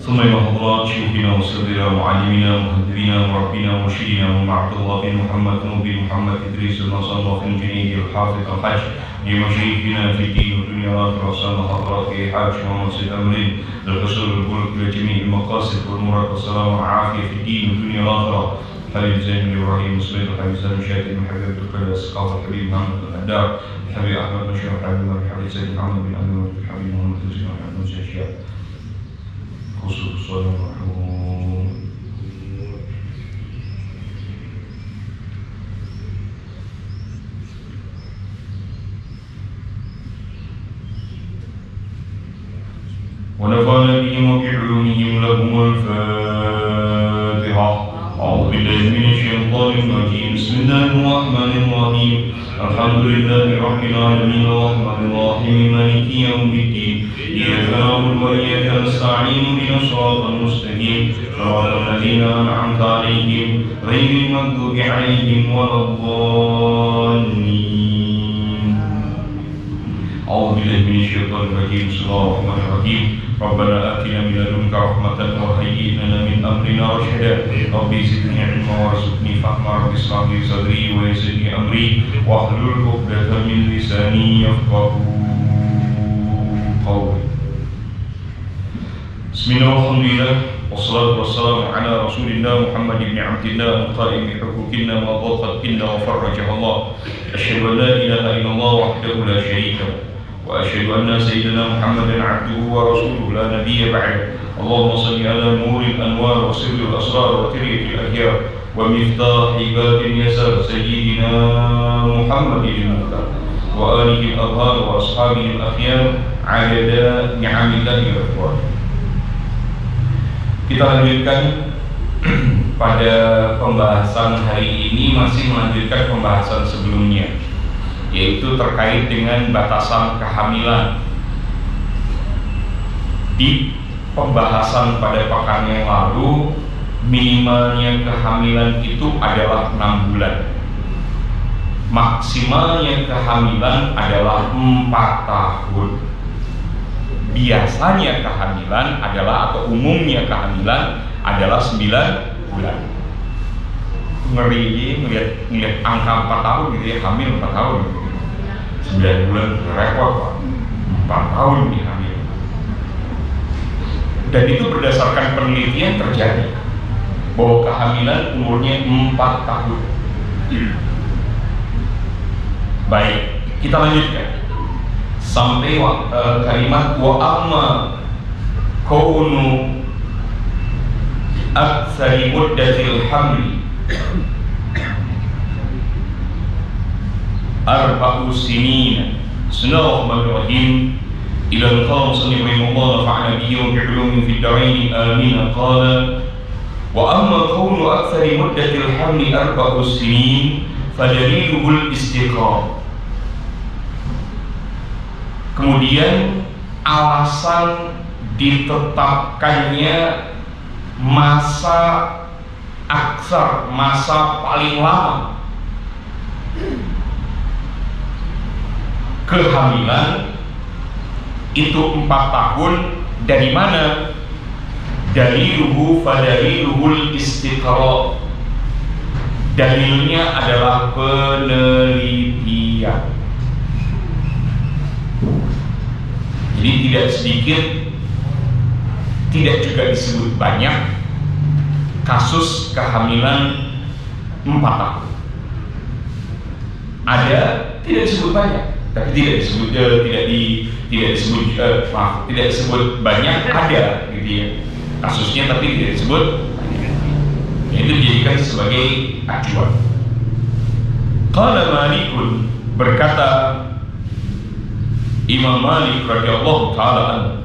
ثم إلى حضرات شيوخنا وسيدنا ومعلمنا ومهذبنا وربنا ومرشدنا ومعبد الله بن محمد بن محمد إدريس النصر الله في الجنيد الحافظ الحج لمشايخنا في الدين والدنيا والآخرة وسلم حضرات في حاج محمد سيد أمرين للحصول والبلوغ إلى جميع المقاصد والمراد والسلام والعافية في الدين والدنيا والآخرة. حبيب زين بن إبراهيم مسلم الحبيب زين شاهد بن حبيب الدكتور السقاف الحبيب محمد بن الأدار الحبيب أحمد بن شيخ الحبيب زين محمد بن أبي الحبيب محمد بن زين بن شيخ خصوص صلى الله عليه وسلم. ونفعنا بهم وبعلومهم لهم الفاتحة. أعوذ بالله من الشيطان الرجيم. بسم الله الرحمن الرحيم. الحمد لله رب العالمين الرحمن الرحيم مالك يوم الدين. إياك نعبد وإياك نستعين اهدنا الصراط المستقيم صراط الذين أنعمت عليهم غير المغضوب عليهم ولا الضالين. أعوذ بالله من الشيطان الرجيم. بسم الله الرحمن الرحيم. ربنا آتنا من لدنك رحمة وهيئ لنا من أمرنا رشدا. رب زدني علما وارزقني فهما. رب اشرح لي صدري ويسر لي أمري واحلل عقدة من لساني يفقهوا قولي. بسم الله والحمد لله والصلاة والسلام على رسول الله محمد بن عبد الله القائم بحقوقنا وضاقت إنا وفرجها الله. أشهد أن لا إله إلا الله وحده لا شريك له وأشهد أن سيدنا محمدا عبده ورسوله لا نبي بعده. اللهم صل على نور الأنوار وسر الأسرار وترية الأخيار ومفتاح باب اليسار سيدنا محمد المختار وآله الأطهار وأصحابه الأخيار عدد نعم الله الأكبر. Kita lanjutkan pada pembahasan hari ini, masih melanjutkan pembahasan sebelumnya, yaitu terkait dengan batasan kehamilan. Di pembahasan pada pekan yang lalu, minimalnya kehamilan itu adalah 6 bulan, maksimalnya kehamilan adalah 4 tahun. Biasanya kehamilan adalah, atau umumnya kehamilan adalah 9 bulan. Ngeri ngelihat angka 4 tahun gitu ya, hamil 4 tahun gitu. 9 bulan repot Pak, 4 tahun nih hamil. Dan itu berdasarkan penelitian terjadi bahwa kehamilan umurnya 4 tahun. Baik, kita lanjutkan sampai kalimat wa amma kaunu aktsari muddatil hamli arba'u sinin. Bismillahirrahmanirrahim. Ila qala sallallahu nafa'ana bihi wa bi'ulumin fid darain amin. Qala wa amma kaunu aktsari muddatil hamli arba'u sinin fadaliluhul istiqamah. Kemudian alasan ditetapkannya masa aksar, masa paling lama kehamilan itu 4 tahun. Dari mana? Daliluhu fadaliluhul istiqra. Dalilnya adalah penelitian. Jadi tidak sedikit, tidak juga disebut banyak kasus kehamilan 4 tahun. Ada tidak disebut banyak, tapi tidak disebut tidak disebut banyak, ada gitu ya kasusnya, tapi tidak disebut banyak. Itu dijadikan sebagai acuan. Qala Malikun, berkata Imam Malik radhiyallahu ta'ala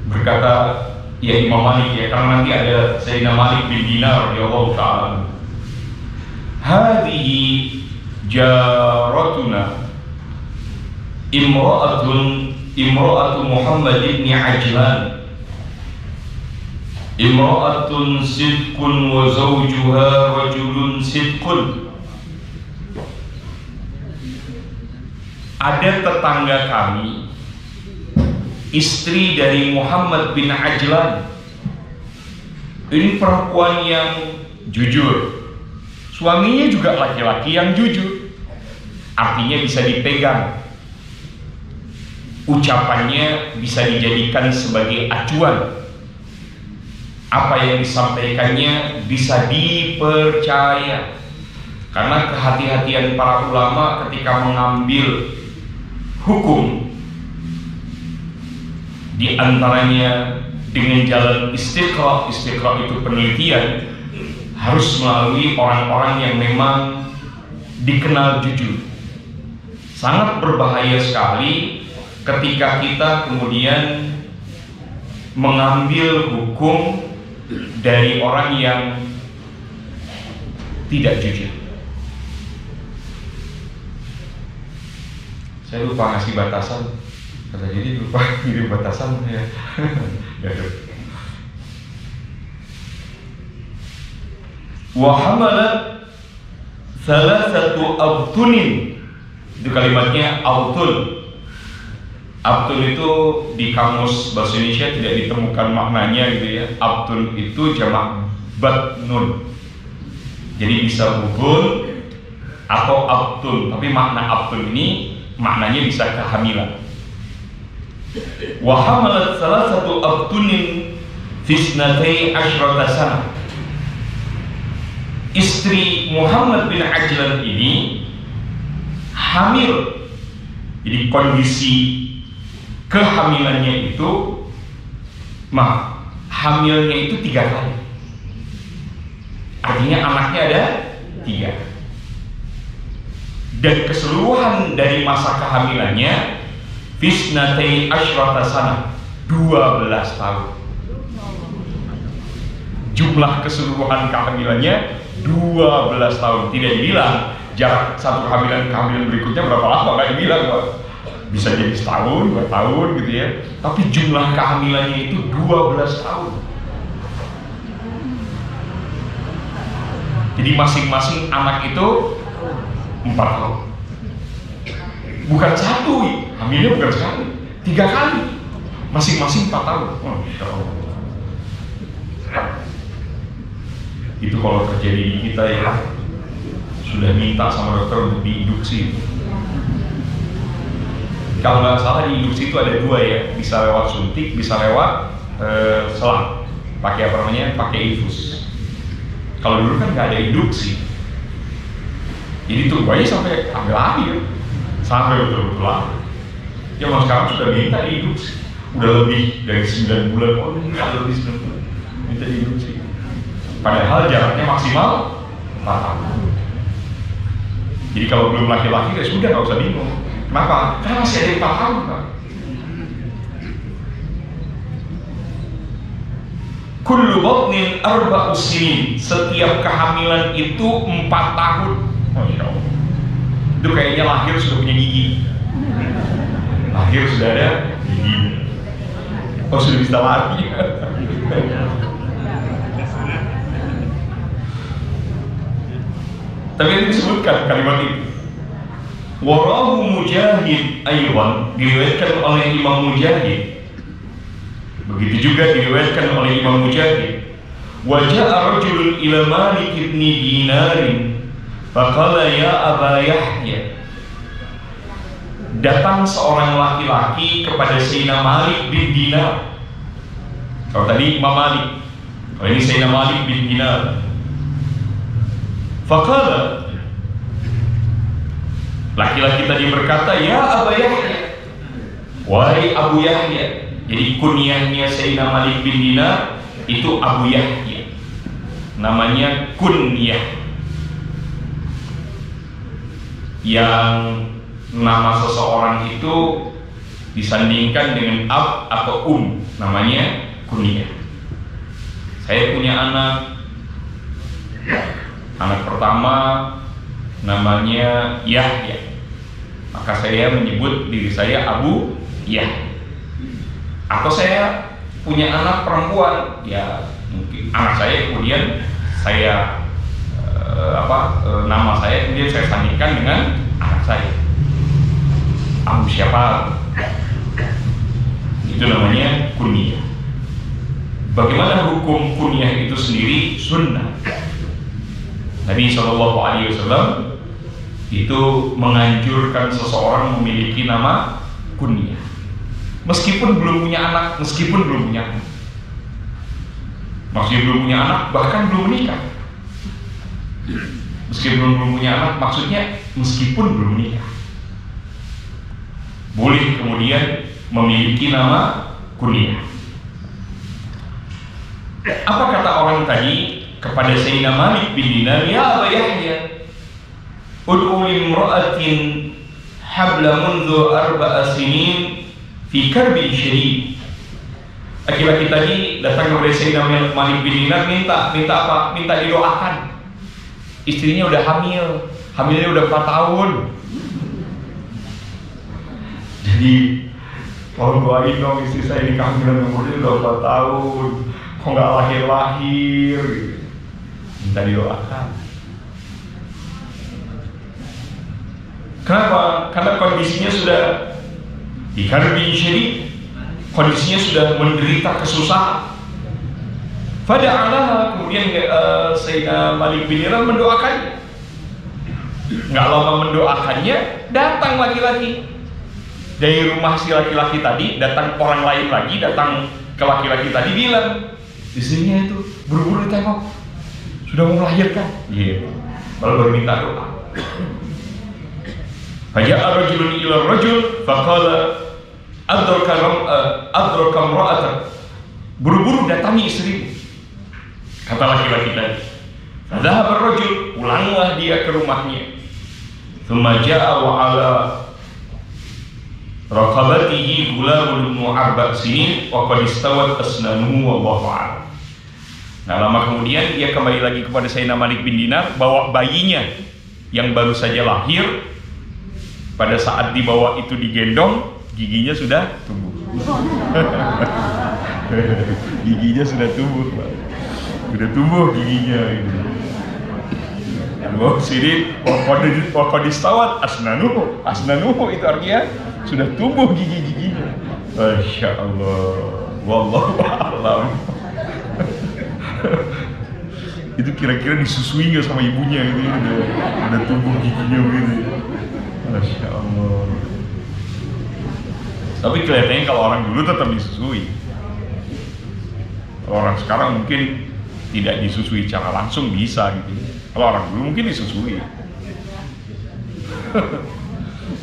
berkata ya Imam Malik ya, karena nanti ada Sayyidina Malik bin Dinar radhiyallahu ta'ala. Hadhihi jaratuna imra'atu Muhammad ibn Ajlan imra'atun sidqun wa zawjuha rajulun sidqun. Ada tetangga kami istri dari Muhammad bin Ajlan. Ini perempuan yang jujur, suaminya juga laki-laki yang jujur, artinya bisa dipegang, ucapannya bisa dijadikan sebagai acuan, apa yang disampaikannya bisa dipercaya. Karena kehati-hatian para ulama ketika mengambil hukum, di antaranya dengan jalan istiqra. Istiqra itu penelitian, harus melalui orang-orang yang memang dikenal jujur. Sangat berbahaya sekali ketika kita kemudian mengambil hukum dari orang yang tidak jujur. Saya lupa ngasih batasan, kata jadi lupa ngirim batasan ya. Wa hamalat thalathatu abtunin. Itu kalimatnya abtun. Abtun itu di kamus bahasa Indonesia tidak ditemukan maknanya gitu ya. Abtun itu jamak batnun. Jadi bisa bubun atau abtun, tapi makna abtun ini maknanya bisa kehamilan. Wa hamalat thalathatu abtunin fi isnatai asyrata sanah. Istri Muhammad bin Ajlan ini hamil. Jadi kondisi kehamilannya itu, hamilnya itu 3 kali. Artinya anaknya ada 3. Dan keseluruhan dari masa kehamilannya fisnatai asyrata sana, 12 tahun. Jumlah keseluruhan kehamilannya 12 tahun. Tidak dibilang jarak satu kehamilan berikutnya berapa lama, nggak dibilang, Pak. Bisa jadi setahun, 2 tahun gitu ya. Tapi jumlah kehamilannya itu 12 tahun. Jadi masing-masing anak itu 4 tahun. Bukan satu, hamilnya bukan sekali, 3 kali. Masing-masing 4 tahun. Itu kalau terjadi di kita ya, sudah minta sama dokter untuk diinduksi. Kalau nggak salah di induksi itu ada 2 ya, bisa lewat suntik, bisa lewat selang. Pakai apa namanya? Pakai infus. Kalau dulu kan nggak ada induksi, jadi tunggu aja sampai ambil lahir, sampai betul-betul lahir. Ya mas sekarang sudah minta diinduksi, udah lebih dari 9 bulan, nggak lebih 9 bulan, minta diinduksi. Padahal jaraknya maksimal 4 tahun. Jadi kalau belum laki-laki ya sudah, nggak usah bingung. Kenapa? Karena masih ada 4 tahun, Pak. Kullu batnin arba'u sinin. Setiap kehamilan itu 4 tahun. Masya Allah. Itu kayaknya lahir sudah punya gigi. Lahir sudah ada gigi. Oh, sudah bisa lari. Tapi itu disebutkan kalimat itu. Warahu Mujahid aywan, diriwayatkan oleh Imam Mujahid. Begitu juga diriwayatkan oleh Imam Mujahid. Wa ja'a rajulun ila Malik ibn Dinar faqala ya Aba Yahya. Datang seorang laki-laki kepada Sayyidina Malik bin Dinar. Kalau tadi Imam Malik, kalau ini Sayyidina Malik bin Dinar. Faqala, laki-laki tadi berkata, ya Aba Yahya, wahai Abu Yahya. Jadi kunyahnya Sayyidina Malik bin Dinar itu Abu Yahya, namanya kunyah. Yang nama seseorang itu disandingkan dengan ab atau namanya kunyah. Saya punya anak pertama namanya Yahya, maka saya menyebut diri saya Abu Yahya. Atau saya punya anak perempuan, ya mungkin anak saya kemudian saya nama saya kemudian saya sandingkan dengan anak saya, Abu siapa. Jadi Itu namanya kunyah. Bagaimana hukum kunyah itu sendiri? Sunnah. Nabi SAW itu menganjurkan seseorang memiliki nama kunyah, meskipun belum punya anak, meskipun belum punya anak, maksudnya belum punya anak, bahkan belum menikah. Meskipun belum punya anak, maksudnya meskipun belum menikah, boleh kemudian memiliki nama kunyah. Apa kata orang tadi kepada Sayyidina Malik bin Dinar? Ya Aba Yahya, ud'u limra'atin habla mundu 4 sinin fi karbin syadid. Laki-laki tadi datang kepada Sayyidina Malik bin Dinar, minta apa? Minta didoakan. Istrinya udah hamilnya udah 4 tahun. Jadi tolong doain dong, istri saya ini kehamilan umurnya udah 4 tahun, kok nggak lahir-lahir gitu. Minta didoakan. Kenapa? Karena kondisinya sudah di karbin syadid, kondisinya sudah menderita kesusahan. Fada'alaha, kemudian Sayyidina Malik bin Dinar mendoakannya. Nggak lama mendoakannya, datang laki-laki dari rumah si laki-laki tadi, datang orang lain lagi, datang ke laki-laki tadi, bilang istrinya itu buru-buru ditengok, sudah mau melahirkan. Iya, baru minta doa. Faja'a rajulun ila rajul faqala adraka imra'atan. Buru-buru datangi istrimu, kata laki-laki tadi. Fadhahaba ar-rajul, pulanglah dia ke rumahnya. Tsumma ja'a wa 'ala raqabatihi ghulamun min 4 sinin wa qad istawat asnanuhu wallahu a'lam. Nah, lama kemudian dia kembali lagi kepada Sayyidina Malik bin Dinar, bawa bayinya yang baru saja lahir. Pada saat dibawa itu digendong, giginya sudah tumbuh. Giginya sudah tumbuh, sudah tumbuh giginya. Al sini wakodistawat asnanuhu itu artinya sudah tumbuh gigi-giginya. Masya Allah, wallahu a'lam. Itu kira-kira disusui nggak sama ibunya gitu ya, udah tumbuh giginya gitu. Masya Allah. Tapi kelihatannya kalau orang dulu tetap disusui. Kalau orang sekarang mungkin tidak disusui secara langsung, bisa gitu. Kalau orang dulu mungkin disusui.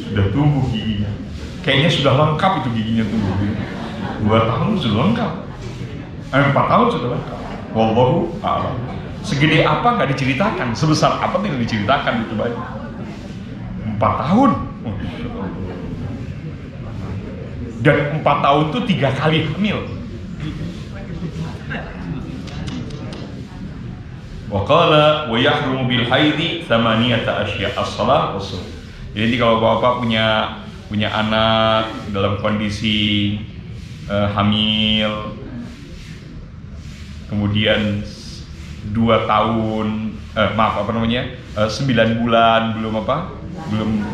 Sudah tumbuh giginya. Kayaknya sudah lengkap itu giginya tumbuh. 2 tahun sudah lengkap. 4 tahun sudah lengkap. Wallahu a'lam. Segede apa nggak diceritakan, sebesar apa tidak diceritakan, itu banyak. 4 tahun. Dan 4 tahun itu 3 kali hamil. Wa qala wa yahrumu bil haidhi 8 asya' as-shalah was-shaum. Jadi kalau bapak punya anak dalam kondisi hamil, kemudian 2 tahun 9 bulan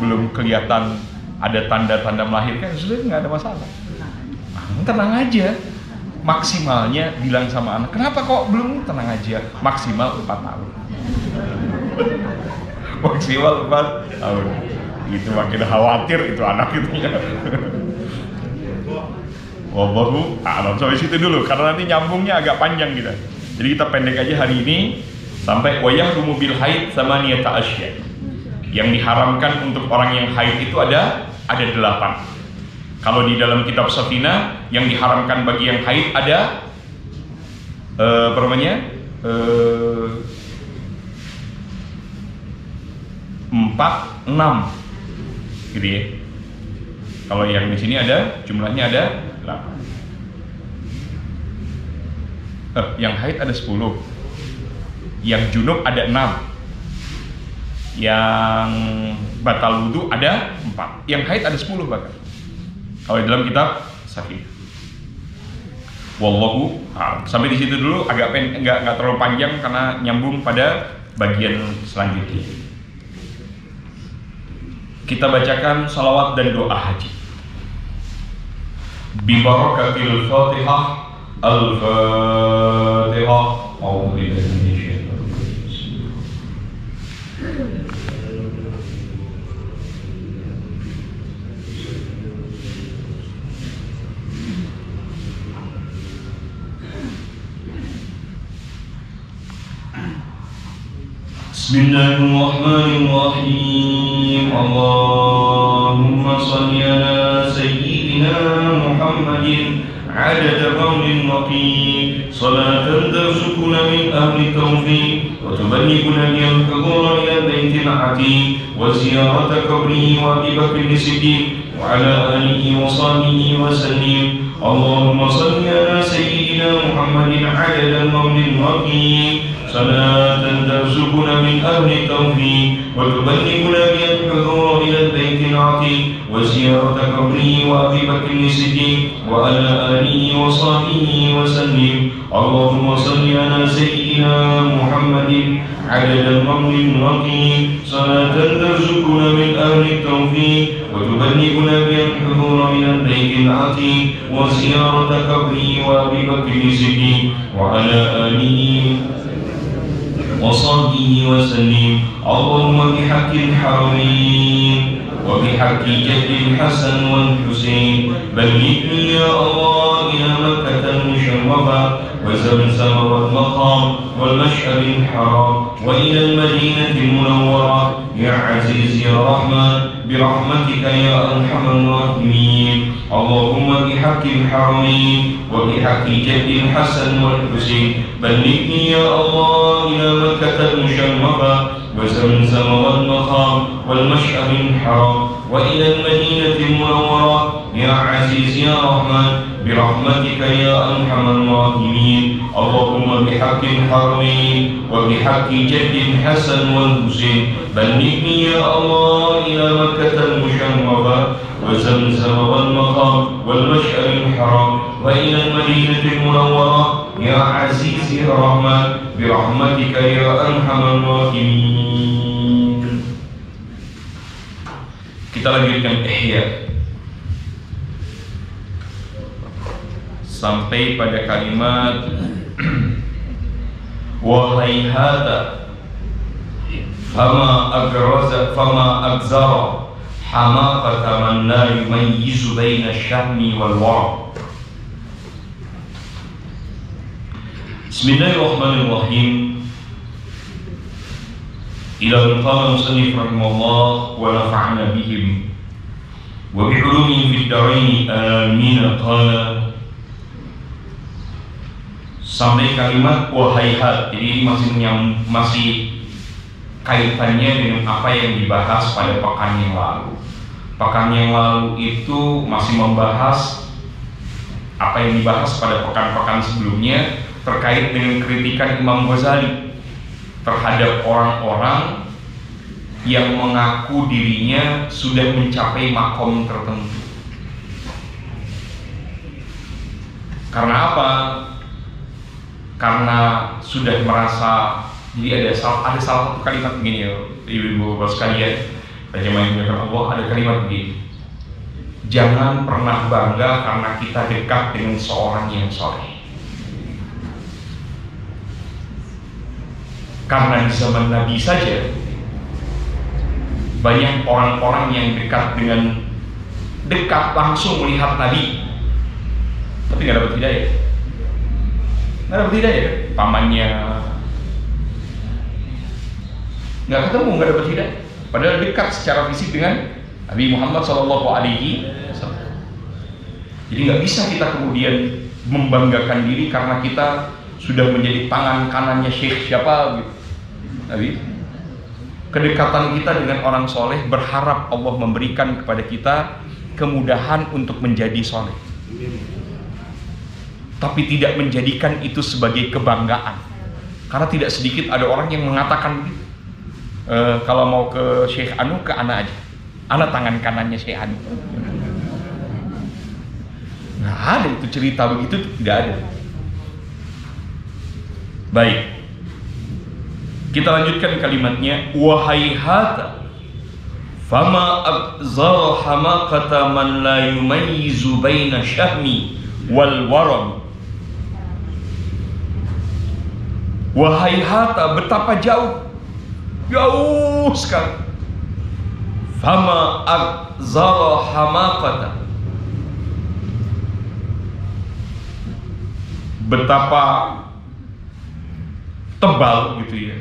belum kelihatan ada tanda-tanda melahirkan, sudah nggak ada masalah. Tenang aja. Maksimalnya bilang sama anak, kenapa kok belum? Tenang aja, maksimal 4 tahun. Maksimal 4 tahun. Itu makin khawatir itu anak itu ya. Wallahu a'lam. Sampai situ dulu karena nanti nyambungnya agak panjang kita. Jadi kita pendek aja hari ini sampai wayahrumu bil haid 8 asya'. Yang diharamkan untuk orang yang haid itu ada 8. Kalau di dalam kitab Safina yang diharamkan bagi yang haid ada 4, 6 gitu ya. Kalau yang di sini ada jumlahnya ada 8. Yang haid ada 10. Yang junub ada 6. Yang batal wudu ada 4. Yang haid ada 10 bahkan. Kalau di dalam kitab Safina. Wallahu a'lam. Sampai di situ dulu, agak nggak terlalu panjang karena nyambung pada bagian selanjutnya. Kita bacakan salawat dan doa haji. Bibarakatil Fatihah. Al-Fatihah. A'udzu billahi minasyaitonir rajim. Bismillahirrahmanirrahim. Allahumma salli ala sayyidina Muhammadin adada qawlin waqi salatan tarzuquna min ahli tawfiq wa tuballighuna bihal hudura ila baitil atiq wa ziyarata qabrihi wa Abi Bakr as-Siddiq wa ala alihi wa sahbihi wa sallim. Allahumma salli ala sayyidina Muhammadin adada qawlin waqi salatan tarzuquna min ahli tawfiq wa tuballighuna bihal hudura ila baitil atiq wa ziyarata qabrihi wa Abi Bakr as-Siddiq wa ala alihi wa sahbihi wa sallim. Allahumma salli ala sayyidina Muhammadin adada qawlin waqi salatan tarzuquna min ahli tawfiq wa tuballighuna bihal hudura ila baitil atiq wa ziyarata qabrihi wa Abi Bakr as-Siddiq wa ala alihi وصحبه وسلم. اللهم بحق الحرمين وبحق جد الحسن والحسين بلغني يا الله إلى مكة المشرفة وزمزم والمقام والمشعر الحرام وإلى المدينة المنورة يا عزيز يا رحمن برحمتك يا أرحم الراحمين. اللهم بحق الحرمين وبحق جد الحسن والحسين بلغني يا الله إلى مكة المشرفة وزمزم والمقام والمشعر الحرام وإلى المدينة المنورة يا عزيز يا رحمن برحمتك يا أرحم الراحمين. اللهم بحق الحرمين وبحق جد الحسن والحسين بلغني يا الله إلى مكة المشرفة وزمزم والمقام والمشعر الحرام وإلى المدينة المنورة يا عزيز يا رحمن برحمتك يا أرحم الراحمين. Kita lanjutkan Ihya sampai pada kalimat wahayhata fama agzara hamaqata man la yumayyizu baina syahmi wal wara. Bismillahirrahmanirrahim. Ila qala musannif rahimahullah wa nafa'na bihim wa bi'ulumihim fid darain amin. Qala sampai kalimat wahayhat. Jadi ini masih kaitannya dengan apa yang dibahas pada pekan yang lalu. Pekan yang lalu itu masih membahas apa yang dibahas pada pekan-pekan sebelumnya terkait dengan kritikan Imam Ghazali terhadap orang-orang yang mengaku dirinya sudah mencapai makom tertentu. Karena apa? Karena sudah merasa. Jadi ada salah satu kalimat begini ya, ibu-ibu bapak sekalian, jemaah yang dimuliakan Allah, ada kalimat begini: jangan pernah bangga karena kita dekat dengan seorang yang soleh. Karena di zaman Nabi saja banyak orang-orang yang dekat langsung melihat Nabi, tapi nggak dapat hidayah. Nggak dapat hidayah, pamannya nggak ketemu, nggak dapat hidayah. Padahal dekat secara fisik dengan Nabi Muhammad SAW. Jadi nggak bisa kita kemudian membanggakan diri karena kita sudah menjadi tangan kanannya Syekh siapa gitu. Nabi. Kedekatan kita dengan orang soleh, berharap Allah memberikan kepada kita kemudahan untuk menjadi soleh, tapi tidak menjadikan itu sebagai kebanggaan. Karena tidak sedikit ada orang yang mengatakan kalau mau ke Syekh Anu, ke ana aja, ana tangan kanannya Syekh Anu. Nggak ada itu cerita begitu, tidak ada. Baik, kita lanjutkan kalimatnya. Wahayhata Fama abzara hamaqata man la yumayyizu baina syahmi wal waram. Wahai hata, betapa jauh sekali. Fama abzara hamaqata, betapa tebal gitu ya,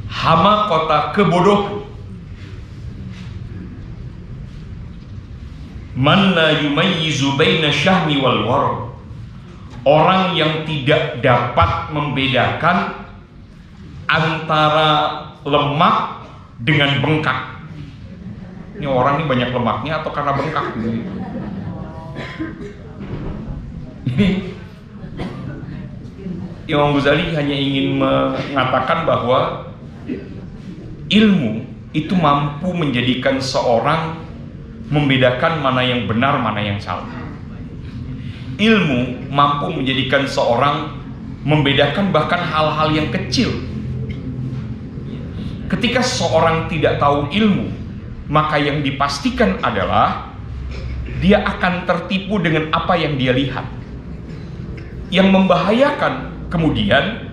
hamaqata, kebodohan. Man la yumayyizu baina syahmi wal waram, orang yang tidak dapat membedakan antara lemak dengan bengkak. Ini orang ini banyak lemaknya atau karena bengkak gitu. Ini Imam Ghazali hanya ingin mengatakan bahwa ilmu itu mampu menjadikan seorang membedakan mana yang benar, mana yang salah. Ilmu mampu menjadikan seorang membedakan bahkan hal-hal yang kecil. Ketika seorang tidak tahu ilmu, maka yang dipastikan adalah dia akan tertipu dengan apa yang dia lihat. Yang membahayakan kemudian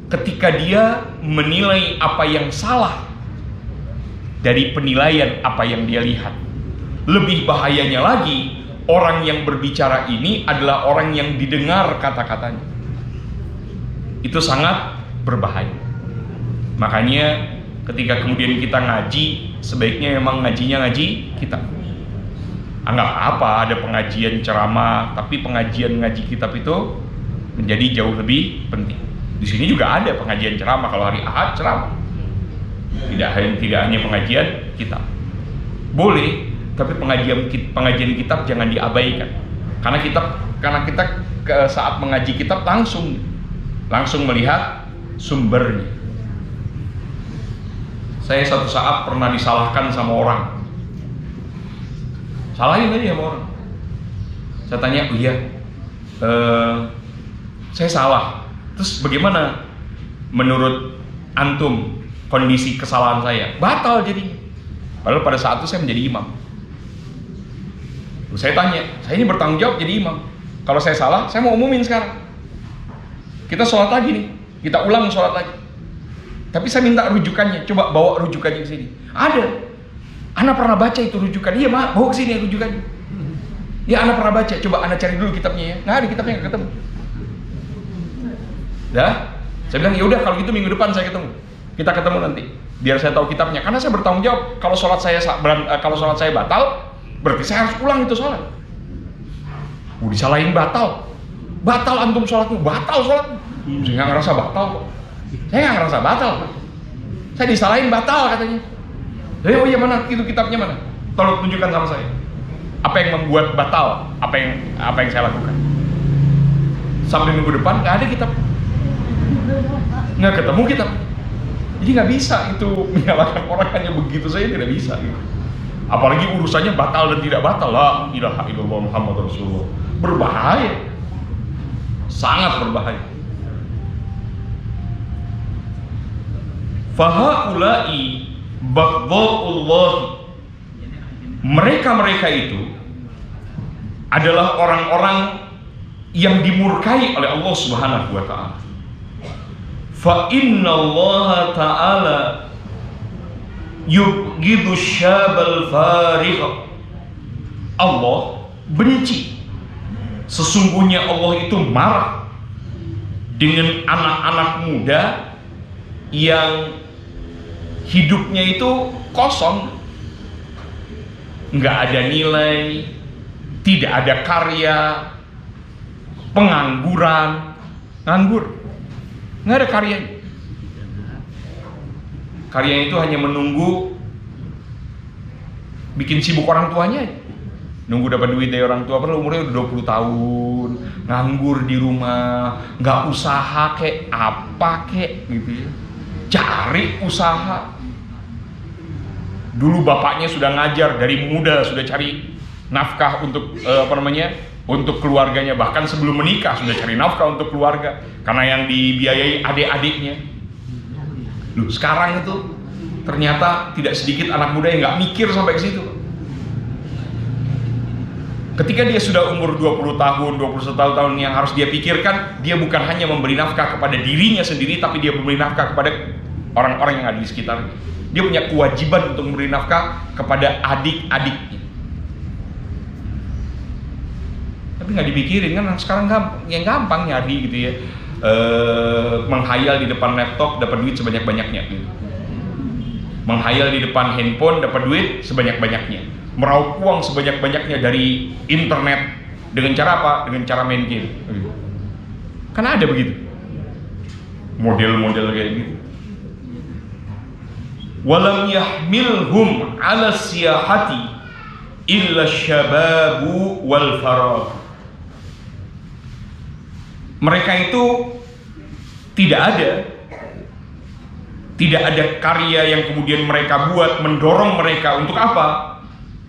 ketika dia menilai apa yang salah dari penilaian apa yang dia lihat. Lebih bahayanya lagi, orang yang berbicara ini adalah orang yang didengar kata-katanya. Itu sangat berbahaya. Makanya ketika kemudian kita ngaji, sebaiknya memang ngajinya ngaji kitab. Anggap apa ada pengajian ceramah, tapi pengajian ngaji kitab itu menjadi jauh lebih penting. Di sini juga ada pengajian ceramah, kalau hari Ahad ceramah. Tidak hanya pengajian kitab. Boleh, tapi pengajian kitab jangan diabaikan. Karena kita saat mengaji kitab langsung melihat sumbernya. Saya satu saat pernah disalahkan sama orang. Salahin aja sama orang. Saya tanya, "Oh iya, saya salah. Terus bagaimana menurut antum kondisi kesalahan saya?" Batal jadinya. Padahal pada saat itu saya menjadi imam. Saya tanya, saya ini bertanggung jawab jadi imam. Kalau saya salah, saya mau umumin sekarang. Kita sholat lagi nih, kita ulang sholat lagi. Tapi saya minta rujukannya, coba bawa rujukannya ke sini. Ada. Ana pernah baca itu rujukan. Iya, Mak, bawa ke sini rujukannya. Ya, Ana pernah baca. Coba Ana cari dulu kitabnya ya. Nggak ada kitabnya, nggak ketemu. Dah, saya bilang ya udah kalau gitu minggu depan saya ketemu. Kita ketemu nanti. Biar saya tahu kitabnya. Karena saya bertanggung jawab. Kalau sholat saya batal, berarti saya harus ulang itu sholat. Disalahin batal. Batal antum sholatmu, batal sholatmu. Saya nggak ngerasa batal kok. Saya nggak ngerasa batal. Saya disalahin batal katanya. Oh iya, mana itu kitabnya mana? Tolong tunjukkan sama saya. Apa yang membuat batal? Apa yang saya lakukan? Sampai minggu depan nggak ada kitab. Nggak ketemu kitab. Jadi nggak bisa itu menyalahkan orang hanya begitu saja, tidak bisa gitu. Apalagi urusannya batal dan tidak batal. La ilaha illallah Muhammad Rasulullah. Berbahaya. Sangat berbahaya. Fahaulai baghdha'ullah. Mereka itu adalah orang-orang yang dimurkai oleh Allah Subhanahu wa taala. Fa innallaha ta'ala yubghidu syabal farigh. Allah benci. Sesungguhnya Allah itu marah dengan anak-anak muda yang hidupnya itu kosong, nggak ada nilai, tidak ada karya, pengangguran, nganggur, nggak ada karyanya. Karyanya itu hanya menunggu bikin sibuk orang tuanya, nunggu dapat duit dari orang tua. Padahal umurnya udah 20 tahun, nganggur di rumah, nggak usaha kek apa kek gitu ya. Cari usaha. Dulu bapaknya sudah ngajar dari muda, sudah cari nafkah untuk untuk keluarganya, bahkan sebelum menikah sudah cari nafkah untuk keluarga karena yang dibiayai adik-adiknya. Loh, sekarang itu Ternyata tidak sedikit anak muda yang nggak mikir sampai ke situ. Ketika dia sudah umur 20 tahun, 21 tahun, yang harus dia pikirkan, dia bukan hanya memberi nafkah kepada dirinya sendiri, tapi dia memberi nafkah kepada orang-orang yang ada di sekitarnya. Dia punya kewajiban untuk memberi nafkah kepada adik-adiknya. Tapi nggak dipikirin kan, sekarang yang gampang nyari gitu ya, menghayal di depan laptop dapat duit sebanyak-banyaknya gitu. Menghayal di depan handphone dapat duit sebanyak-banyaknya, meraup uang sebanyak-banyaknya dari internet. Dengan cara apa? Dengan cara main game. Karena ada begitu model-model kayak gitu. Walam yahmilhum ala siyahati illa syababu wal faragh. Mereka itu tidak ada karya yang kemudian mereka buat mendorong mereka untuk apa?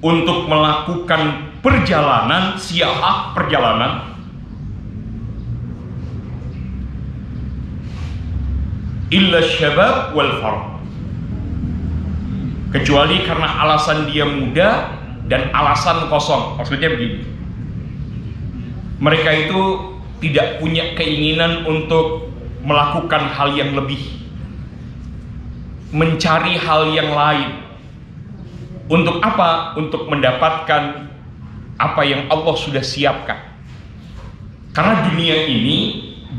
Untuk melakukan perjalanan, siyahah, perjalanan, illa syabab wal faragh, kecuali karena alasan dia muda dan alasan kosong. Maksudnya begini, mereka itu tidak punya keinginan untuk melakukan hal yang lebih, mencari hal yang lain. Untuk apa? Untuk mendapatkan apa yang Allah sudah siapkan. Karena dunia ini,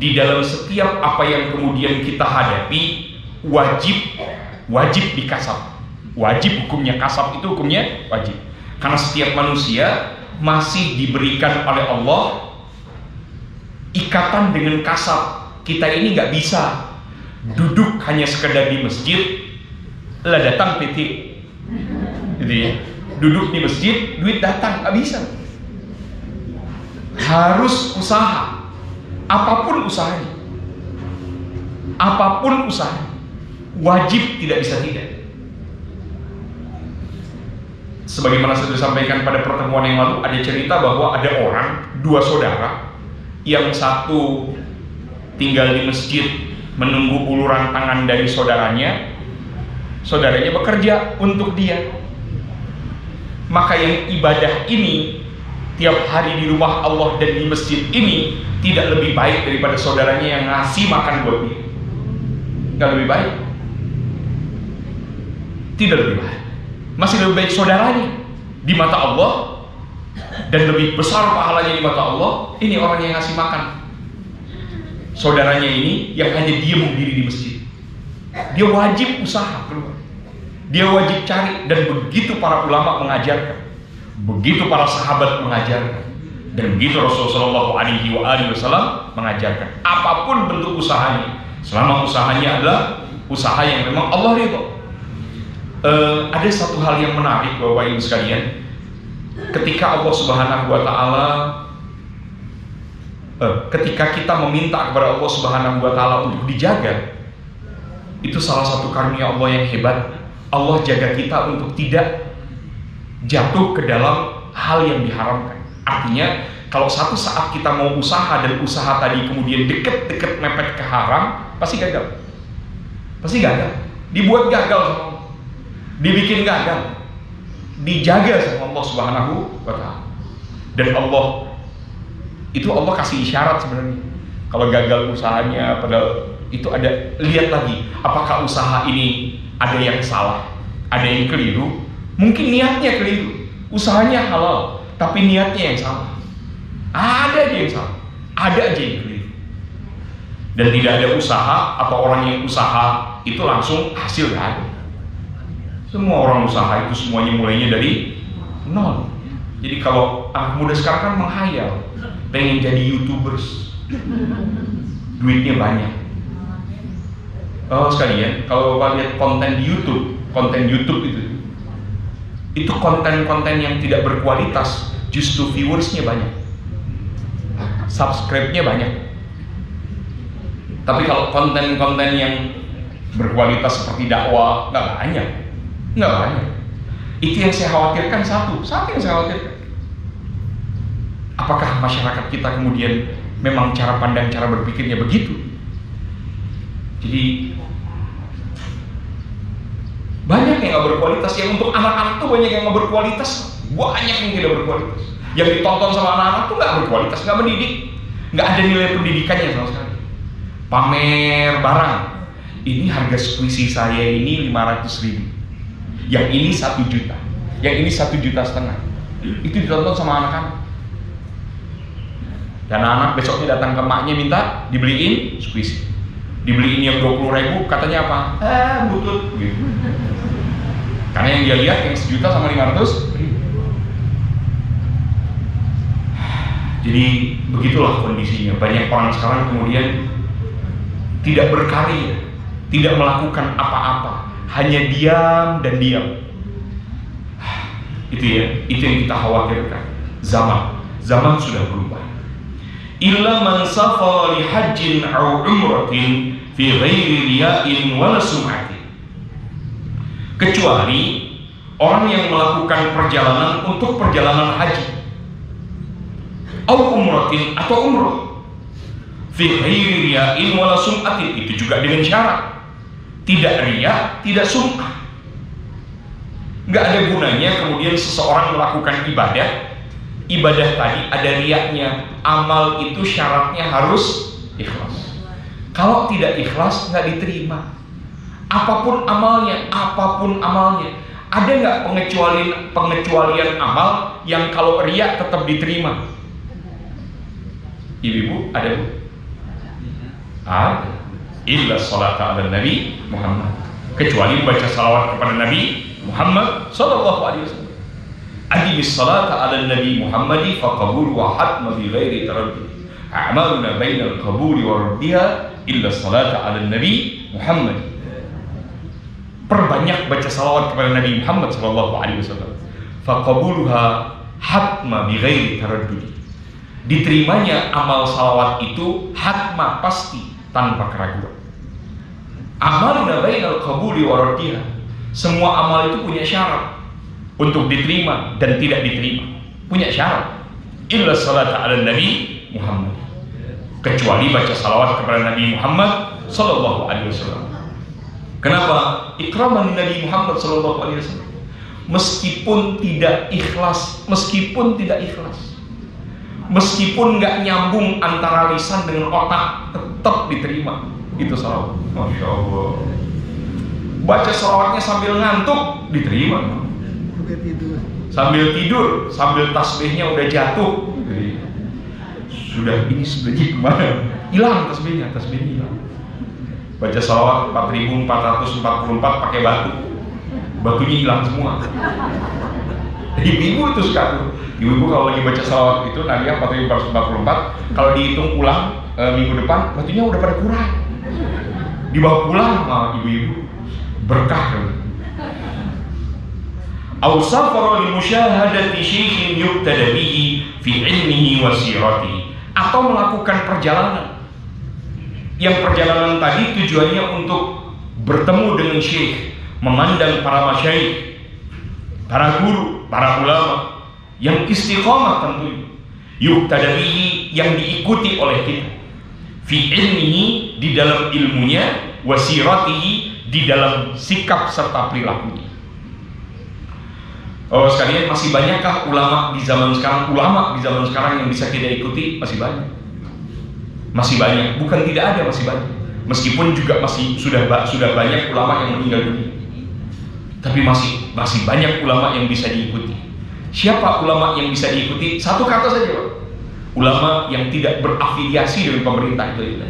di dalam setiap apa yang kemudian kita hadapi, wajib dikasab. Wajib, hukumnya kasab itu hukumnya wajib. Karena setiap manusia masih diberikan oleh Allah ikatan dengan kasab. Kita ini nggak bisa duduk hanya sekedar di masjid, lah datang PT, gitu ya. Duduk di masjid, duit datang, nggak bisa. Harus usaha, apapun usahanya, wajib, tidak bisa tidak. Sebagaimana saya sampaikan pada pertemuan yang lalu, ada cerita bahwa ada orang, dua saudara, yang satu tinggal di masjid menunggu uluran tangan dari saudaranya bekerja untuk dia. Maka yang ibadah ini tiap hari di rumah Allah dan di masjid ini tidak lebih baik daripada saudaranya yang ngasih makan buat dia. Nggak lebih baik, tidak lebih baik. Masih lebih baik saudaranya di mata Allah, dan lebih besar pahalanya di mata Allah, ini orang yang ngasih makan. Saudaranya ini yang hanya diam diri di masjid. Dia wajib usaha keluar, dia wajib cari. Dan begitu para ulama mengajarkan, begitu para sahabat mengajarkan, dan begitu Rasulullah SAW mengajarkan, apapun bentuk usahanya, selama usahanya adalah usaha yang memang Allah ridho. Ada satu hal yang menarik Bapak Ibu sekalian, ketika Allah Subhanahu wa Ta'ala, ketika kita meminta kepada Allah Subhanahu wa Ta'ala untuk dijaga, itu salah satu karunia Allah yang hebat. Allah jaga kita untuk tidak jatuh ke dalam hal yang diharamkan. Artinya, kalau satu saat kita mau usaha dan usaha tadi kemudian deket mepet ke haram, pasti gagal. Pasti gagal. Dibuat gagal sama Allah, dibikin gagal, dijaga sama Allah Subhanahu wa Ta'ala. Dan Allah kasih isyarat sebenarnya. Kalau gagal usahanya, padahal itu ada, lihat lagi, apakah usaha ini ada yang salah, ada yang keliru. Mungkin niatnya keliru, usahanya halal, tapi niatnya yang salah. Ada aja yang salah, ada aja yang keliru. Dan tidak ada usaha atau orang yang usaha itu langsung hasil gak ada. Semua orang usaha itu semuanya mulainya dari nol. Jadi kalau anak muda sekarang kan menghayal, pengen jadi YouTubers, duitnya banyak. Oh sekalian, kalau Bapak lihat konten di YouTube, konten YouTube itu konten-konten yang tidak berkualitas, justru viewersnya banyak, subscribe-nya banyak. Tapi kalau konten-konten yang berkualitas seperti dakwah, nggak banyak. Itu yang saya khawatirkan, satu yang saya khawatirkan. Apakah masyarakat kita kemudian memang cara pandang, cara berpikirnya begitu? Jadi Banyak yang nggak berkualitas. Yang untuk anak-anak tuh banyak yang nggak berkualitas, banyak yang tidak berkualitas. Yang ditonton sama anak-anak tuh nggak berkualitas, nggak mendidik, nggak ada nilai pendidikannya sama sekali. Pamer barang. Ini harga squishy saya ini 500.000, yang ini 1 juta, yang ini 1,5 juta. Itu ditonton sama anak-anak. Dan anak besoknya datang ke emaknya minta dibeliin squishy, dibeliin yang 20.000, katanya apa? Butut gitu. Karena yang dia lihat yang 1 juta sama 500.000. Jadi begitulah kondisinya. Banyak orang sekarang kemudian tidak berkarya, tidak melakukan apa-apa, hanya diam dan diam. Itu ya, itu yang kita khawatirkan. Zaman sudah berubah. Illa man safara li hajjin aw umratin fi ghairi riya'in wala sum'atin. Kecuali orang yang melakukan perjalanan untuk perjalanan haji, aw umratin atau umrah, fi ghairi riya'in wala sum'atin, itu juga dengan syarat tidak riya, tidak sum'ah. Nggak ada gunanya kemudian seseorang melakukan ibadah tadi ada riyaknya. Amal itu syaratnya harus ikhlas. Kalau tidak ikhlas nggak diterima. Apapun amalnya, ada nggak pengecualian amal yang kalau riya tetap diterima? Ibu-ibu ada bu? Ada. Illa salata ala Nabi Muhammad, kecuali baca salawat kepada Nabi Muhammad sallallahu alaihi wasallam. Adimis salata ala Nabi Muhammadi faqabul wa hatma bi ghairi taraddud. A'maluna bainal qabuli wa raddiha illa salata ala Nabi Muhammad. Perbanyak baca salawat kepada Nabi Muhammad sallallahu alaihi wasallam. Faqabuluha hatma bi ghairi taraddud. Diterimanya amal salawat itu hatma, pasti, tanpa keraguan. Amaluna bainal qabuli wa raddiha. Semua amal itu punya syarat untuk diterima dan tidak diterima, punya syarat. Illa salata ala Nabi Muhammad, kecuali baca salawat kepada Nabi Muhammad sallallahu alaihi wasallam. Kenapa? Ikraman Nabi Muhammad sallallahu alaihi wasallam. Meskipun tidak ikhlas, meskipun nggak nyambung antara lisan dengan otak, tetap diterima itu salawat. Masya Allah. Baca salawatnya sambil ngantuk, diterima. Sambil tidur, sambil tasbihnya udah jatuh, sudah ini sebenarnya kemana? Hilang tasbihnya hilang. Baca salawat 4.444 pakai batunya hilang semua. Ibu-ibu itu suka tuh. Ibu-ibu kalau lagi baca salawat itu Nadia 4.444, kalau dihitung ulang minggu depan batunya udah pada kurang. Dibawa pulang sama ibu-ibu, berkah kan. Aw safara li musyahadati syekhin yuqtada bihi fi ilmihi wa siratihi, atau melakukan perjalanan yang perjalanan tadi tujuannya untuk bertemu dengan syekh, memandang para masyayikh, para guru, para ulama yang istiqamah tentunya, yuqtada bihi, yang diikuti oleh kita, fi ilmihi, di dalam ilmunya, wa siratihi, di dalam sikap serta perilakunya. Oh sekalian, masih banyakkah ulama di zaman sekarang yang bisa kita ikuti? Masih banyak, bukan tidak ada, masih banyak. Meskipun juga sudah banyak ulama yang meninggal dunia, tapi masih banyak ulama yang bisa diikuti. Siapa ulama yang bisa diikuti? Satu kata saja, Pak. Ulama yang tidak berafiliasi dengan pemerintah itu.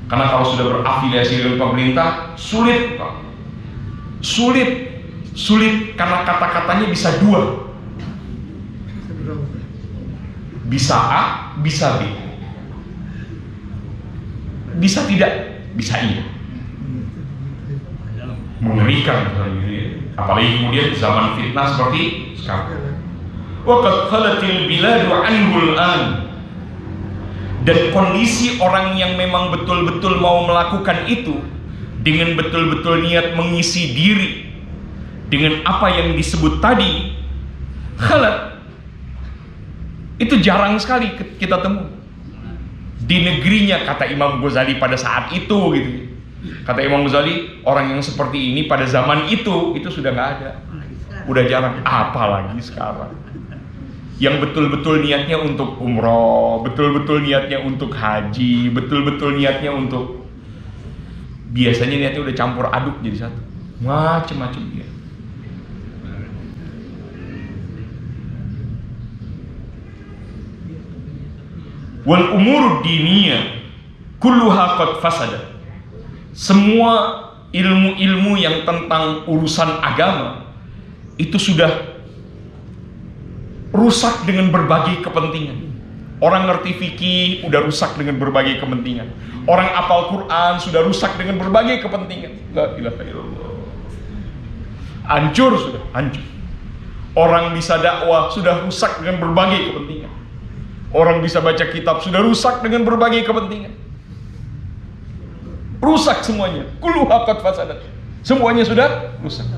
Karena kalau sudah berafiliasi dengan pemerintah, sulit, Pak. Sulit karena kata-katanya bisa dua, bisa A, bisa B, bisa tidak, bisa iya. Mengerikan, apalagi kemudian zaman fitnah seperti sekarang. Waqad khalatil biladu anhul an, dan kondisi orang yang memang betul-betul mau melakukan itu dengan betul-betul niat mengisi diri dengan apa yang disebut tadi, khalat, itu jarang sekali kita temui di negerinya, kata Imam Ghazali pada saat itu gitu. Kata Imam Ghazali, orang yang seperti ini pada zaman itu sudah nggak ada, udah jarang. Apalagi sekarang, yang betul-betul niatnya untuk umroh, betul-betul niatnya untuk haji, betul-betul niatnya untuk, biasanya niatnya udah campur aduk jadi satu, macem-macem dia. Wal umur diniyah kulluha qad fasada. Semua ilmu-ilmu yang tentang urusan agama itu sudah rusak dengan berbagai kepentingan. Orang ngerti fikih udah rusak dengan berbagai kepentingan. Orang apal Quran sudah rusak dengan berbagai kepentingan. La ilaha illallah. Hancur sudah, hancur. Orang bisa dakwah sudah rusak dengan berbagai kepentingan. Orang bisa baca kitab sudah rusak dengan berbagai kepentingan. Rusak semuanya. Kulluha qad fasadat. Semuanya sudah rusak.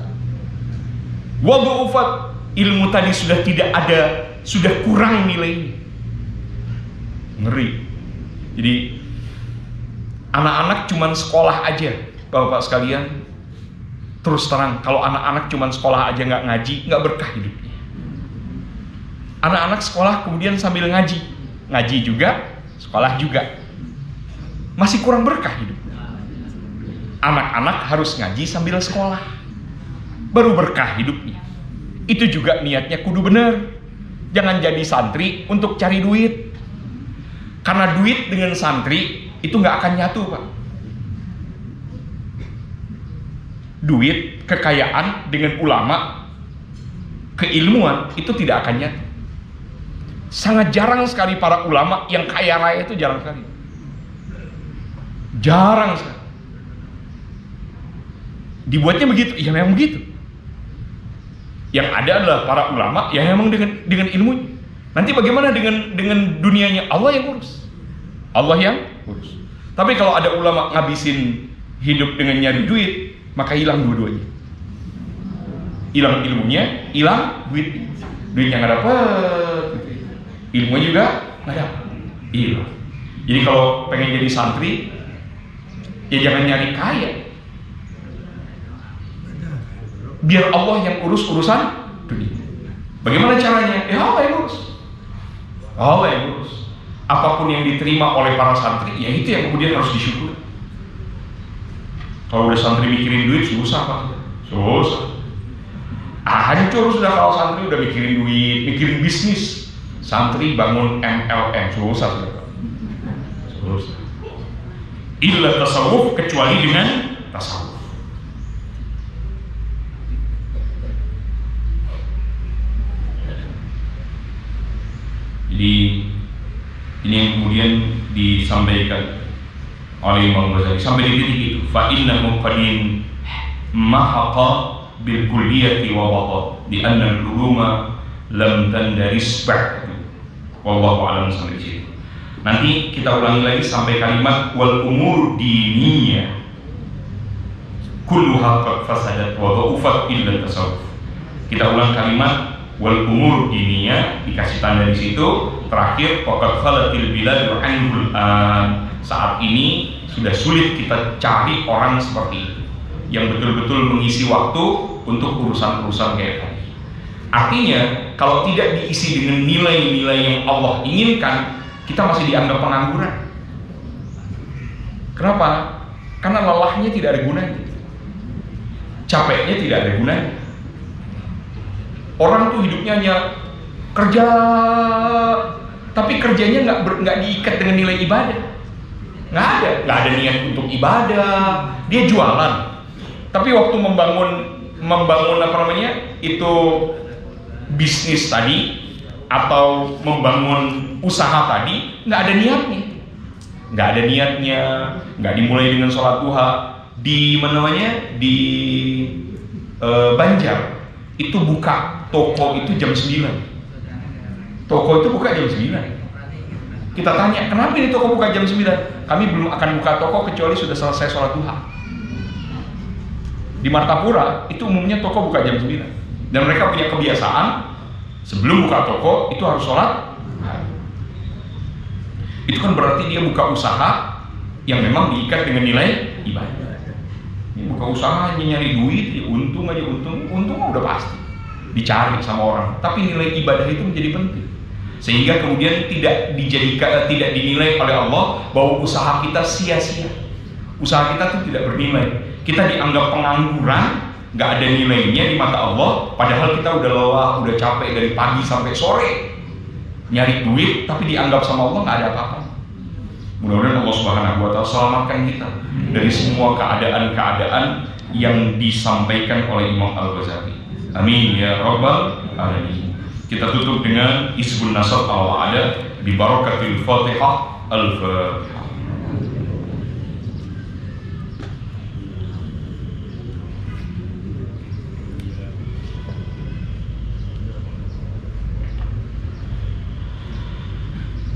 Wa dhu'ufat, ilmu tadi sudah tidak ada, sudah kurang nilainya. Ngeri. Jadi anak-anak cuman sekolah aja, Bapak sekalian. Terus terang, kalau anak-anak cuman sekolah aja nggak ngaji, nggak berkah hidupnya. Anak-anak sekolah kemudian sambil ngaji juga, sekolah juga, masih kurang berkah hidup. Anak-anak harus ngaji sambil sekolah, baru berkah hidupnya. Itu juga niatnya kudu benar. Jangan jadi santri untuk cari duit, karena duit dengan santri itu nggak akan nyatu, Pak. Duit, kekayaan dengan ulama, keilmuan itu tidak akan nyatu. Sangat jarang sekali para ulama yang kaya raya, itu jarang sekali. Jarang sekali. Dibuatnya begitu, ya memang begitu. Yang ada adalah para ulama yang memang dengan ilmunya. Nanti bagaimana dengan dunianya? Allah yang urus. Allah yang urus. Tapi kalau ada ulama ngabisin hidup dengan nyari duit, maka hilang dua-duanya. Hilang ilmunya, hilang duitnya. Duitnya nggak dapet, ilmunya juga nggak dapet, hilang. Jadi kalau pengen jadi santri, ya jangan nyari kaya. Biar Allah yang urus urusan dunia. Bagaimana caranya? Ya Allah yang urus. Allah yang urus. Apapun yang diterima oleh para santri, ya itu yang kemudian harus disyukuri. Kalau udah santri mikirin duit, susah Pak. Susah. Hancur sudah kalau santri udah mikirin duit, mikirin bisnis. Santri bangun MLM, susah sudah Pak. Susah. Illa tasawuf, kecuali dengan tasawuf. Jadi ini yang kemudian disampaikan oleh Imam Ghazali sampai di titik itu. Fa innahu qadin mahaqa bil kulliyati wa waqa di anna al-uluma lam tandaris ba'd. Wallahu a'lam sampai di situ. Nanti kita ulangi lagi sampai kalimat wal umur diniyah kulluha qad fasadat wa dha'ufat illa tasawuf. Kita ulang kalimat wal umur diniyah, dikasih tanda di situ. Terakhir waqad khalatil bilad anhul an. Saat ini sudah sulit kita cari orang seperti itu yang betul-betul mengisi waktu untuk urusan-urusan kayak tadi. Artinya kalau tidak diisi dengan nilai-nilai yang Allah inginkan, kita masih dianggap pengangguran. Kenapa? Karena lelahnya tidak ada gunanya, capeknya tidak ada gunanya. Orang tuh hidupnya hanya kerja, tapi kerjanya nggak diikat dengan nilai ibadah. Nggak ada niat untuk ibadah. Dia jualan, tapi waktu membangun apa namanya itu bisnis tadi atau membangun usaha tadi, nggak ada niatnya, nggak dimulai dengan sholat duha. Di mana namanya di Banjar itu buka toko itu jam 9. Toko itu buka jam 9. Kita tanya, kenapa ini toko buka jam 9? Kami belum akan buka toko kecuali sudah selesai sholat duha. Di Martapura itu umumnya toko buka jam 9. Dan mereka punya kebiasaan sebelum buka toko itu harus sholat. Itu kan berarti dia buka usaha yang memang diikat dengan nilai ibadah. buka usaha hanya nyari duit, ya untung aja, untung udah pasti dicari sama orang. Tapi nilai ibadah itu menjadi penting, sehingga kemudian tidak dinilai oleh Allah bahwa usaha kita sia-sia. Usaha kita tuh tidak bernilai. Kita dianggap pengangguran, nggak ada nilainya di mata Allah, padahal kita udah lelah, udah capek dari pagi sampai sore nyari duit, tapi dianggap sama Allah nggak ada apa-apa. Mudah-mudahan Allah Subhanahu wa Ta'ala selamatkan kita dari semua keadaan-keadaan yang disampaikan oleh Imam Al-Ghazali. Amin ya Rabbal Alamin. Kita tutup dengan Isbun Nasr al-Wa'ada bi barakatil Fatihah al-Fatihah.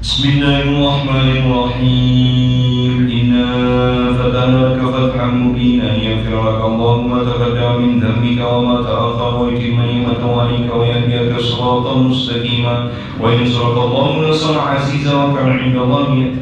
Bismillahirrahmanirrahim. Inna fatana laka fathan mubina yaghfir laka Allahu ma taqaddama min dhanbika wa ma ta'akhkhara wa yutimma ni'matahu 'alayka wa yahdiyaka siratan mustaqima wa yansuraka Allahu nasran 'azizan wa kana 'inda Allahi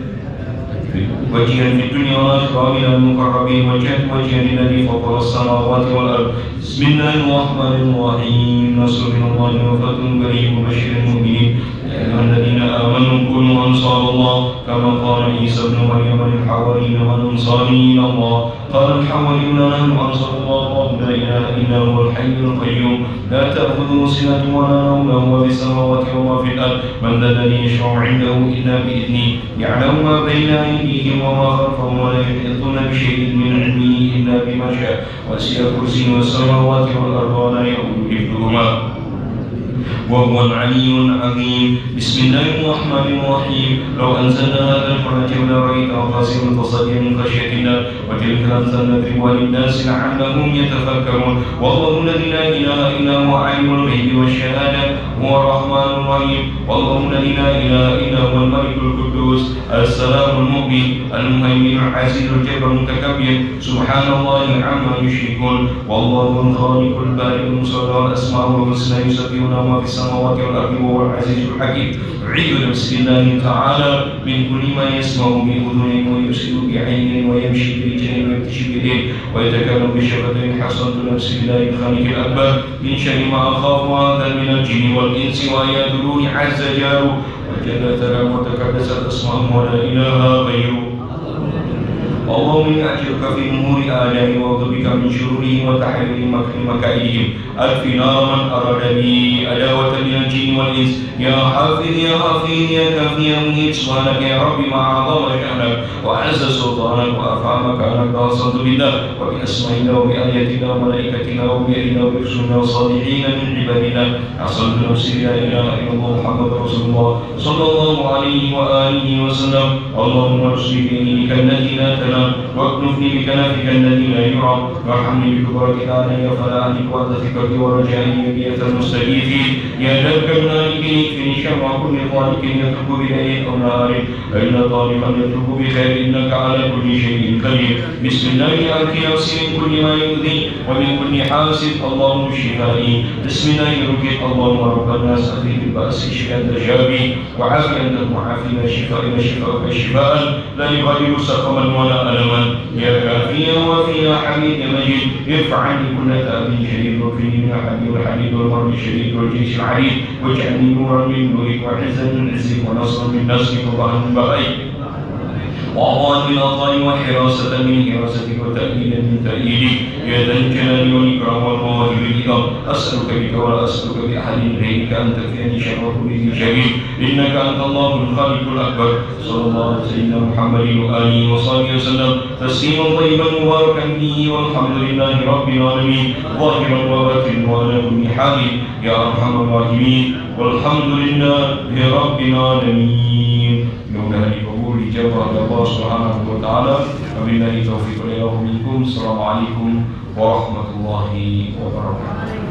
wajihan fid dunya wal akhirah minal muqarrabin wajhan lilladzi fatara as-samawati wal ardh. Bismillahirrahmanirrahim. Nasrun minallahi wa fathun qaribun wa basyiril mu'minin. يا أيها الذين آمنوا كونوا أنصار الله كما قال عيسى ابن مريم للحواريين من أنصاري إلى الله قال الحواريون نحن أنصار الله لا إله إلا هو الحي القيوم لا تأخذه سنة ولا نوم له في السماوات وما في الأرض من ذا الذي يشفع عنده إلا بإذنه يعلم ما بين أيديهم وما خلفهم ولا يحيطون بشيء من علمه إلا بما شاء وسع كرسيه السماوات والأرض ولا يؤوده حفظهما وهو العلي العظيم. بسم الله الرحمن الرحيم. لو أنزلنا هذا القرآن لرأيته خاشعا متصدعا من خشية الله وتلك الأمثال نضربها للناس لعلهم يتفكرون. والله الذي لا إله إلا هو عالم الغيب والشهادة هو الرحمن الرحيم. والله الذي لا إله إلا هو الملك القدوس السلام المؤمن المهيمن العزيز الجبار المتكبر سبحان الله عما يشركون. والله الخالق البارئ المصور الأسماء الحسنى يسبحون ما في السماوات والأرض وهو العزيز الحكيم. عيد بسم الله تعالى من كل ما يسمع بأذنين ويبصر بعين ويمشي برجلين ويكتشف بيدين ويتكلم بشفتين. حسنت نفسي بالله الخالق الأكبر من شر ما أخاف وهذا من الجن والإنس ويدعوني عز جاره وجل ثناؤه وتقدست أسماؤه ولا إله غيره. اللهم أجرك في أمور آدائي وأعوذ بك من شرورهم وتحريم مكائدهم. ألف نار من أراد بي عداوة من الجن والإنس. يا حافظ يا حفيظ يا كافي يا مهيب سبحانك يا رب مع عظم شأنك وعز سلطانك وأرفع مكانك وأصلت بالله وبأسمائنا وبآياتنا وملائكتنا وبأهلنا وبرسلنا وصالحين من عبادنا. أصلت نفسي لا إله إلا الله محمد رسول الله صلى الله عليه وآله وسلم. اللهم ارزقني بيمينك التي لا تنام واكنفني بكنفك الذي لا يرام وارحمني بكبرك علي فلا أهلك وأنت ثقتي ورجائي بيت المستغيثين. يا ذاك المالك اكفني شر كل طالق يترك بليل أو نهار فإن طالقا يترك بخير إنك على كل شيء قدير. بسم الله أرقي نفسي من كل ما يؤذي ومن كل حاسد اللهم شفائي. بسم الله رقيك اللهم رب الناس أذهب البأس اشفي أنت شافي وعافي أنت المعافي لا شفاء إلا شفاءك شفاء لا يغادر سقما ولا ألما. يا كافي يا وافي يا حميد يا مجيد ارفع عني كل تأب شديد وفيني من الحديد والحديد والمرض الشديد والجيش العديد واجعلني نورا من نورك وعزا من عزك ونصرا من نصرك وبهاء من بهائك وعطاء من عطائك وحراسة من حراستك وتأييدا من تأييدك. يا ذا الجلال والإكرام والمواهب الكرام. أسألك بك ولا أسألك بأحد غيرك أن تكفيني شر كل ذي شرير إنك أنت الله الخالق الأكبر. صلى الله على سيدنا محمد وآله وصحبه وسلم تسليما طيبا مباركا فيه والحمد لله رب العالمين ظاهرا وباطنا وعلى كل حال يا أرحم الراحمين والحمد لله رب العالمين. mudah-mudahan dikabul dijawab oleh Allah Subhanahu wa taala. Wabillahi taufiq wal hidayah minkum. Assalamualaikum warahmatullahi wabarakatuh.